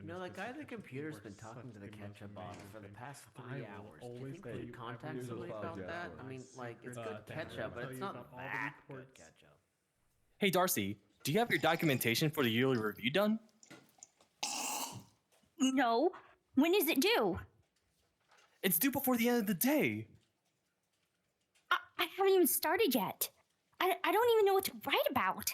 No, that guy at the computer's been talking to the ketchup bottle for the past 3 hours. Do you think we could contact somebody about that? I mean, like, it's good ketchup, but it's not that good ketchup. Hey Darcy, do you have your documentation for the yearly review done? No. When is it due? It's due before the end of the day. I haven't even started yet. I don't even know what to write about.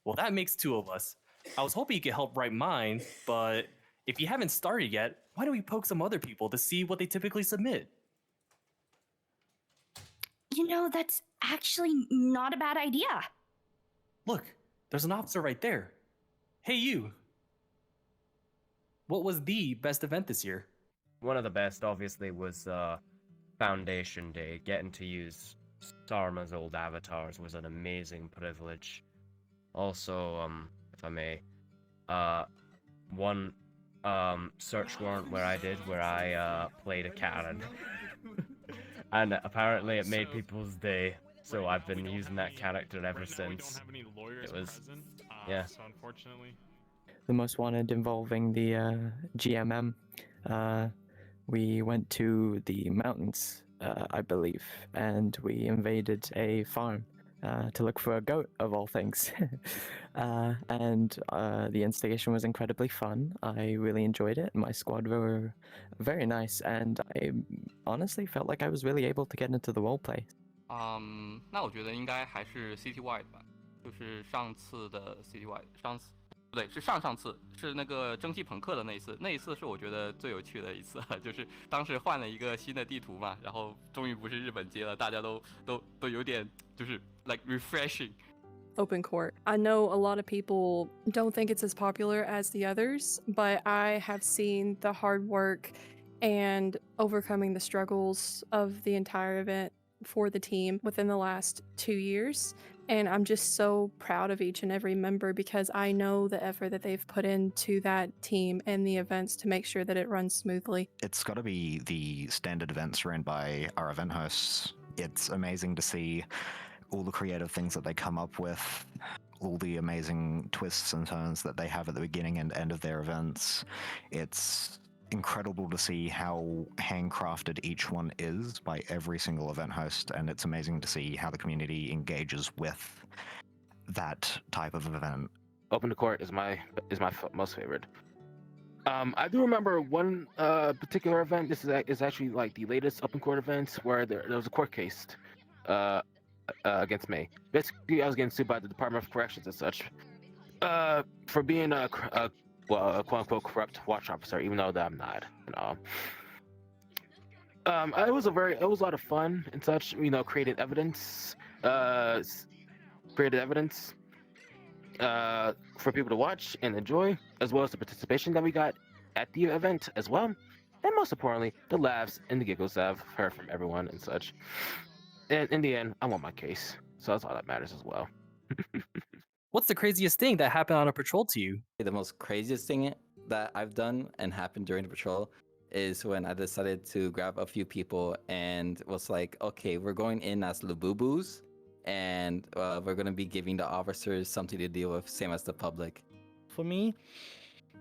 Well, that makes two of us. I was hoping you could help write mine, but if you haven't started yet, why don't we poke some other people to see what they typically submit? You know, that's actually not a bad idea. Look, there's an officer right there. Hey, you. What was the best event this year? One of the best, obviously, was Foundation Day. Getting to use Sarma's old avatars was an amazing privilege. Also, if I may, one search warrant where I played a Karen. And apparently it made people's day, so I've been using that character ever since. We don't have any lawyers present, yeah. So unfortunately. The most wanted involving the GMM. We went to the mountains, I believe, and we invaded a farm to look for a goat, of all things. And the instigation was incredibly fun. I really enjoyed it. My squad were very nice, and I honestly felt like I was really able to get into the roleplay. 那我觉得应该还是 Citywide 吧，就是上次的 Citywide，不对，是上次是那个蒸汽朋克的那一次是我觉得最有趣的一次，就是当时换了一个新的地图嘛，然后终于不是日本街了，大家都有点就是 like refreshing. Open court. I know a lot of people don't think it's as popular as the others, but I have seen the hard work and overcoming the struggles of the entire event for the team within the last 2 years. And I'm just so proud of each and every member because I know the effort that they've put into that team and the events to make sure that it runs smoothly. It's got to be the standard events ran by our event hosts. It's amazing to see all the creative things that they come up with, all the amazing twists and turns that they have at the beginning and end of their events. It's incredible to see how handcrafted each one is by every single event host, and it's amazing to see how the community engages with that type of event. Open to Court is my most favorite. I do remember one particular event. This is actually like the latest Open Court events where there was a court case against me. Basically, I was getting sued by the Department of Corrections and such for being a quote-unquote corrupt watch officer, even though that I'm not. It was a lot of fun and such. Created evidence for people to watch and enjoy, as well as the participation that we got at the event as well, and most importantly, the laughs and the giggles that I've heard from everyone and such. And in the end, I won my case, so that's all that matters as well. What's the craziest thing that happened on a patrol to you? The most craziest thing that I've done and happened during the patrol is when I decided to grab a few people and was like, okay, we're going in as Labubus, and we're going to be giving the officers something to deal with, same as the public. For me,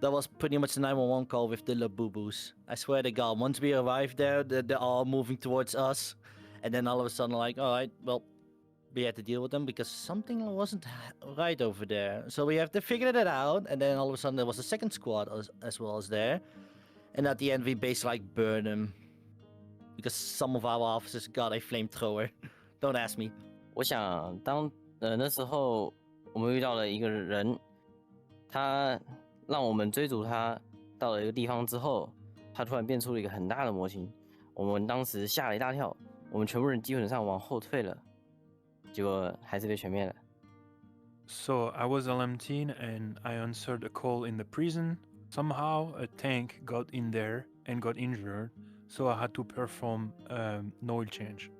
that was pretty much the 911 call with the Labubus. I swear to God, once we arrived there, they're all moving towards us, and then all of a sudden, like, all right, well, we had to deal with them because something wasn't right over there. So we have to figure it out, and then all of a sudden there was a second squad as well as there. And at the end we basically like burned them because some of our officers got a flamethrower. Don't ask me. 我想当那时候我们遇到了一个人，他让我们追逐他到了一个地方之后，他突然变出了一个很大的模型，我们当时吓了一大跳，我们全部人基本上往后退了。结果还是被全灭了。So I was LM10 and I answered a call in the prison. Somehow a tank got in there and got injured, so I had to perform an oil change.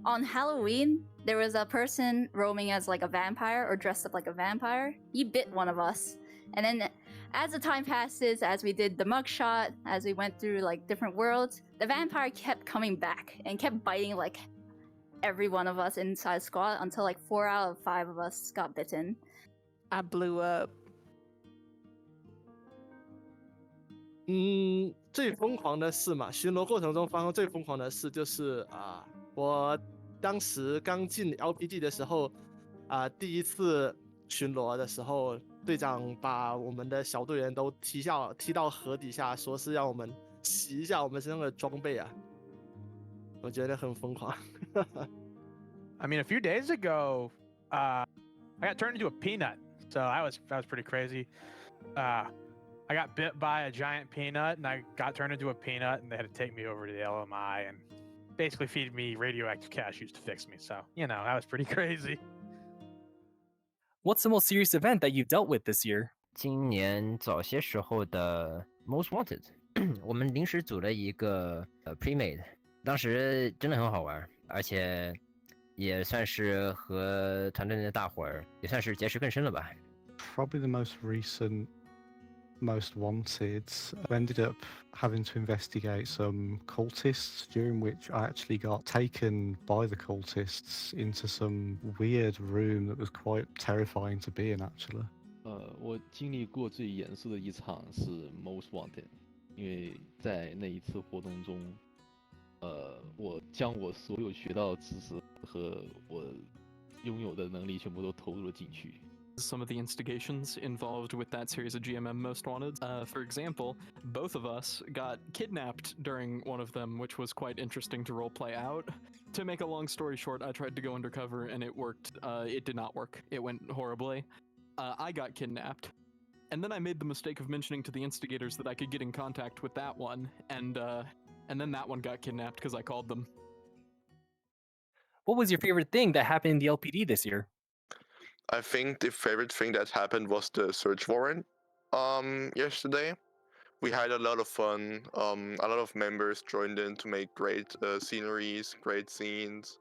On Halloween, there was a person roaming as like a vampire or dressed up like a vampire. He bit one of us. And then as the time passes, as we did the mugshot, as we went through like different worlds, the vampire kept coming back and kept biting like every one of us inside squad until like 4 out of 5 of us got bitten. I blew up. 最疯狂的事嘛，巡逻过程中发生最疯狂的事就是我当时刚进 LPD 的时候第一次巡逻的时候，队长把我们的小队员都踢到河底下，说是让我们洗一下我们身上的装备啊，我觉得很疯狂。I mean, a few days ago, I got turned into a peanut, so that was pretty crazy. I got bit by a giant peanut, and I got turned into a peanut, and they had to take me over to the LMI and basically feed me radioactive cashews to fix me. So, that was pretty crazy. What's the most serious event that you've dealt with this year? 今年早些时候的 Most Wanted， 我们临时组了一个pre-made， 当时真的很好玩，而且也算是和团队的大伙儿也算是结识更深了吧。Probably the most recent Most Wanted, I ended up having to investigate some cultists, during which I actually got taken by the cultists into some weird room that was quite terrifying to be in, actually. 我经历过最严肃的一场是 Most Wanted， 因为在那一次活动中，我将我所有学到的知识和我拥有的能力全部都投入了进去。Some of the instigations involved with that series of GMM Most Wanted. For example, both of us got kidnapped during one of them, which was quite interesting to roleplay out. To make a long story short, I tried to go undercover and it worked. It did not work. It went horribly. I got kidnapped. And then I made the mistake of mentioning to the instigators that I could get in contact with that one, and then that one got kidnapped because I called them. What was your favorite thing that happened in the LPD this year? I think the favorite thing that happened was the search warrant yesterday. We had a lot of fun. A lot of members joined in to make great sceneries, great scenes,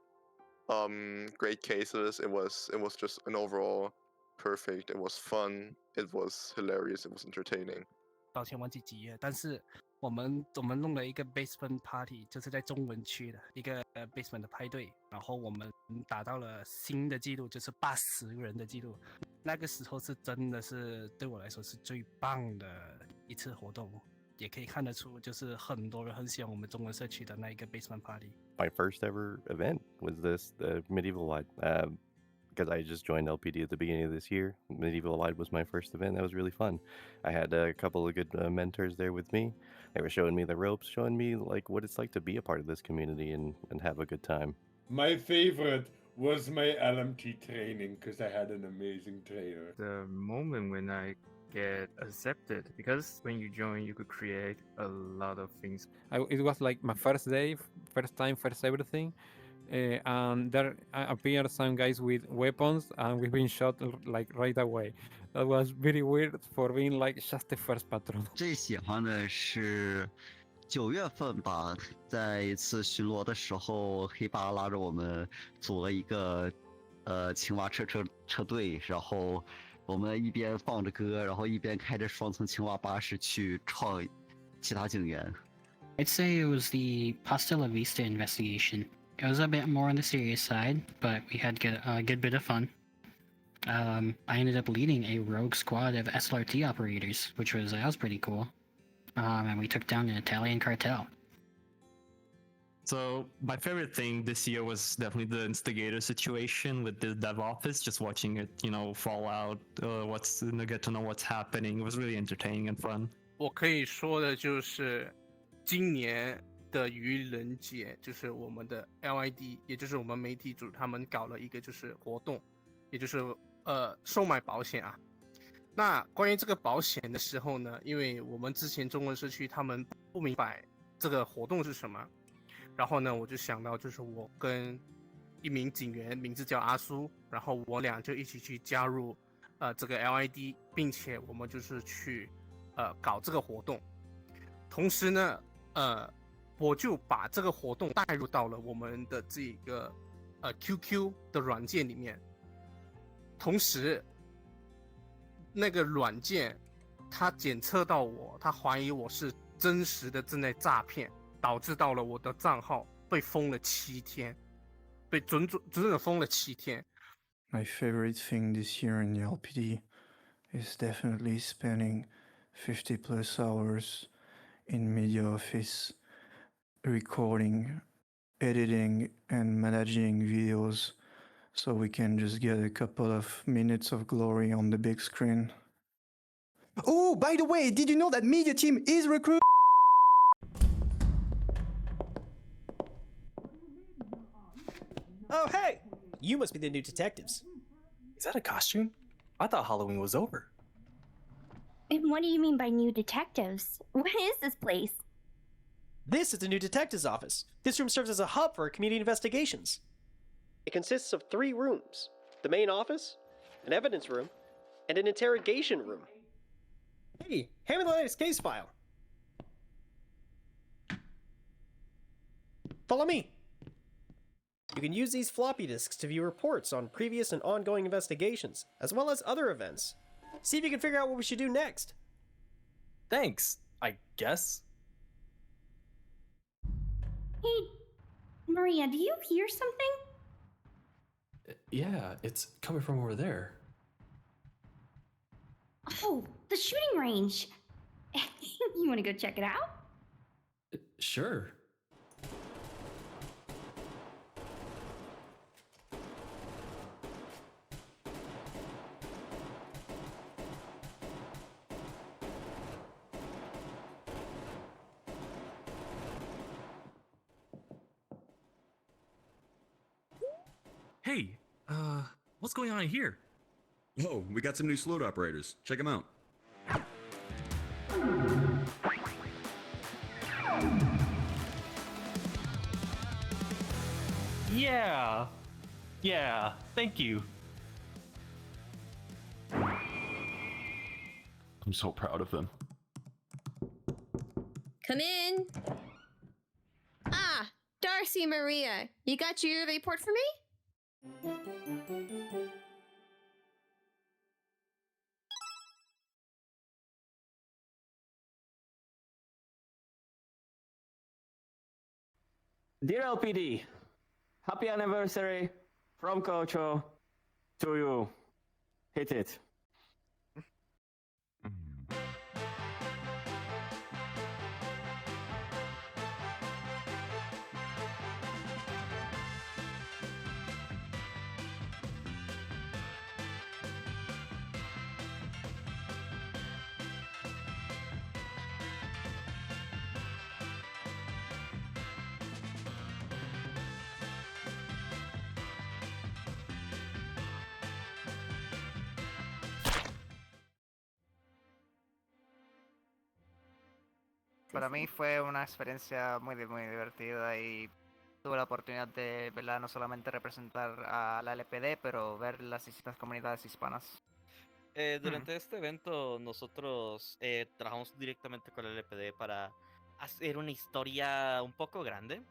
great cases. It was just an overall perfect. It was fun. It was hilarious. It was entertaining. 抱歉忘记几页，但是我们弄了一个 basement party， 就是在中文区的一个basement 的派对，然后我们达到了新的记录，就是80个人的记录。那个时候是真的是对我来说是最棒的一次活动，也可以看得出就是很多人很喜欢我们中文社区的那一个 basement party。 My first ever event was the Medieval Wide. Because I just joined LPD at the beginning of this year. Medieval Wide was my first event. That was really fun. I had a couple of good mentors there with me. They were showing me the ropes, showing me like what it's like to be a part of this community and have a good time. My favorite was my LMT training because I had an amazing trainer. The moment when I get accepted, because when you join you could create a lot of things. It was like my first day, first time, first everything. And there appeared some guys with weapons, and we've been shot like right away. That was very weird for being like just the first patrol. 最喜欢的是9月份吧，在一次巡逻的时候，黑爸拉着我们组了一个青蛙车队，然后我们一边放着歌，然后一边开着双层青蛙巴士去撞其他警员。I'd say it was the Pastilla Vista investigation. It was a bit more on the serious side, but we had a good bit of fun. I ended up leading a rogue squad of SLRT operators, which was pretty cool. And we took down an Italian cartel. So my favorite thing this year was definitely the instigator situation with the dev office, just watching it, fall out, get to know what's happening. It was really entertaining and fun. 我可以说的就是今年的愚人节，就是我们的 LID， 也就是我们媒体组他们搞了一个就是活动，也就是售卖保险啊。那关于这个保险的时候呢，因为我们之前中文社区他们不明白这个活动是什么，然后呢我就想到就是我跟一名警员名字叫阿苏，然后我俩就一起去加入这个 LID， 并且我们就是去搞这个活动，同时呢我就把这个活动带入到了我们的这个QQ 的软件里面，同时那个软件它检测到我，它怀疑我是真实的正在诈骗，导致到了我的账号被封了7天，被整整封了7天。My favorite thing this year in the LPD is definitely spending 50+ hours in media office, recording, editing, and managing videos, so we can just get a couple of minutes of glory on the big screen. Oh, by the way, did you know that media team is recruiting? Oh, hey! You must be the new detectives. Is that a costume? I thought Halloween was over. And what do you mean by new detectives? What is this place? This is the new detective's office. This room serves as a hub for community investigations. It consists of 3 rooms: the main office, an evidence room, and an interrogation room. Hey, hand me the latest case file. Follow me. You can use these floppy disks to view reports on previous and ongoing investigations, as well as other events. See if you can figure out what we should do next. Thanks, I guess. Hey, Maria, do you hear something? Yeah, it's coming from over there. Oh, the shooting range. You want to go check it out? Sure. Hey, what's going on here? Oh, we got some new slot operators. Check them out. Yeah, thank you. I'm so proud of them. Come in. Ah, Darcy, Maria, you got your report for me? Dear LPD, happy anniversary from Kocho to you. Hit it. Para mí fue una experiencia muy divertida y tuve la oportunidad de, ¿verdad?, no solamente representar a la LPD, pero ver las distintas comunidades hispanas. Durante este evento nosotros trabajamos directamente con el LPD para hacer una historia un poco grande,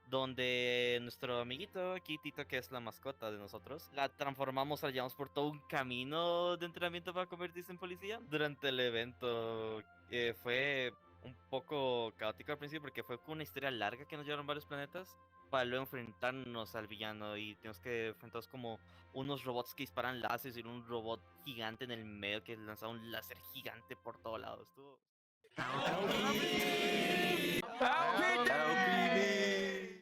donde nuestro amiguito aquí, Tito, que es la mascota de nosotros, la transformamos, la llevamos por todo un camino de entrenamiento para convertirse en policía. Durante el evento fue un poco caótico al principio porque fue con una historia larga que nos llevaron varios planetas para luego enfrentarnos al villano y tenemos que enfrentarnos como unos robots que disparan láseres y un robot gigante en el medio que lanzaba un láser gigante por todos lados. Estuvo... LPD!